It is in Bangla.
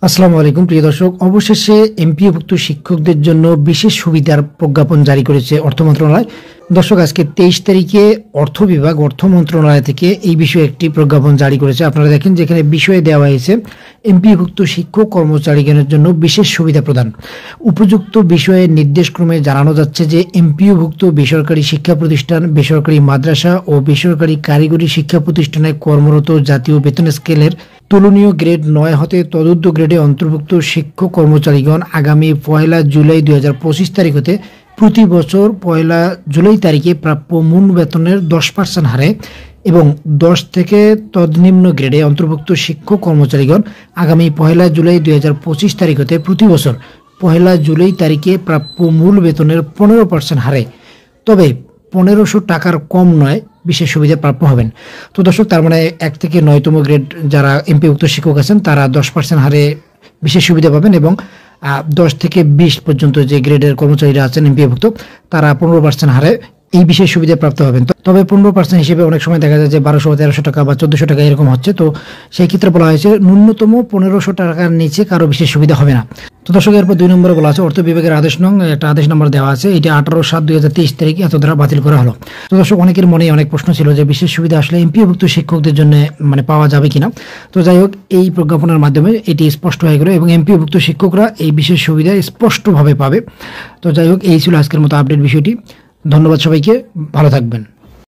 আসসালামু আলাইকুম প্রিয় দর্শক, অবশেষে এমপিওভুক্ত শিক্ষকদের জন্য বিশেষ সুবিধার প্রজ্ঞাপন জারি করেছে অর্থ মন্ত্রণালয়। দর্শক, আজকে 23 তারিখে অর্থ বিভাগ অর্থ মন্ত্রণালয় থেকে এই বিষয়ে একটি প্রজ্ঞাপন জারি করেছে। আপনারা দেখেন যেখানে বিষয়ে দেওয়া হয়েছে এমপিওভুক্ত শিক্ষক কর্মচারীগণের জন্য বিশেষ সুবিধা প্রদান। উপযুক্ত বিষয়ে নির্দেশক্রমে জানানো যাচ্ছে যে এমপিওভুক্ত বেসরকারি শিক্ষা প্রতিষ্ঠান, বেসরকারি মাদ্রাসা ও বেসরকারি কারিগরি শিক্ষা প্রতিষ্ঠানে কর্মরত জাতীয় বেতন স্কেলের তুলনীয় গ্রেড 9 হতে তদূর্ধ্ব গ্রেডে অন্তর্ভুক্ত শিক্ষক কর্মচারীগণ আগামী 1 জুলাই 2025 তারিখ হতে প্রতি বছর 1 জুলাই তারিখে প্রাপ্য মূল বেতনের 10% হারে এবং 10 থেকে তদনিম্ন গ্রেডে অন্তর্ভুক্ত শিক্ষক কর্মচারীগণ আগামী 1 জুলাই 2025 তারিখ হতে প্রতি বছর 1 জুলাই তারিখে প্রাপ্য মূল বেতনের 15% হারে, তবে 1500 টাকার কম নয়, বিশেষ সুবিধা প্রাপ্য হবেন। তো দর্শক, তার মানে 1 থেকে 9তম গ্রেড যারা এমপিওভুক্ত শিক্ষক আছেন তারা 10% হারে বিশেষ সুবিধা পাবেন এবং 10 থেকে 20 পর্যন্ত যে গ্রেডের কর্মচারীরা আছেন এমপিওভুক্ত তারা 15% হারে এই বিশেষ সুবিধা প্রাপ্ত হবেন। তবে 15% হিসেবে অনেক সময় দেখা যায় যে 1200, 1300 টাকা বা 1400 টাকা এরকম হচ্ছে। তো সেই ক্ষেত্রে বলা হয়েছে ন্যূনতম 1500 টাকার নিচে কারো বিশেষ সুবিধা হবে না। তো দর্শক, এরপর 2 নম্বরে বলা আছে অর্থ বিভাগের আদেশ নং, একটা আদেশ নম্বর দেওয়া আছে, এটা 18/7/2023 তারিখে এত দ্বারা বাতিল করা হলো। তো দর্শক, অনেকের মনে অনেক প্রশ্ন ছিল যে বিশেষ সুবিধা আসলে এমপিওভুক্ত শিক্ষকদের জন্য পাওয়া যাবে কিনা। তো যাই হোক, এই প্রজ্ঞাপনের মাধ্যমে এটি স্পষ্ট হয়ে গেল এবং এমপিওভুক্ত শিক্ষকরা এই বিশেষ সুবিধা স্পষ্টভাবে পাবে। তো যাই হোক, এই ছিল আজকের মতো আপডেট বিষয়টি। ধন্যবাদ সবাইকে, ভালো থাকবেন।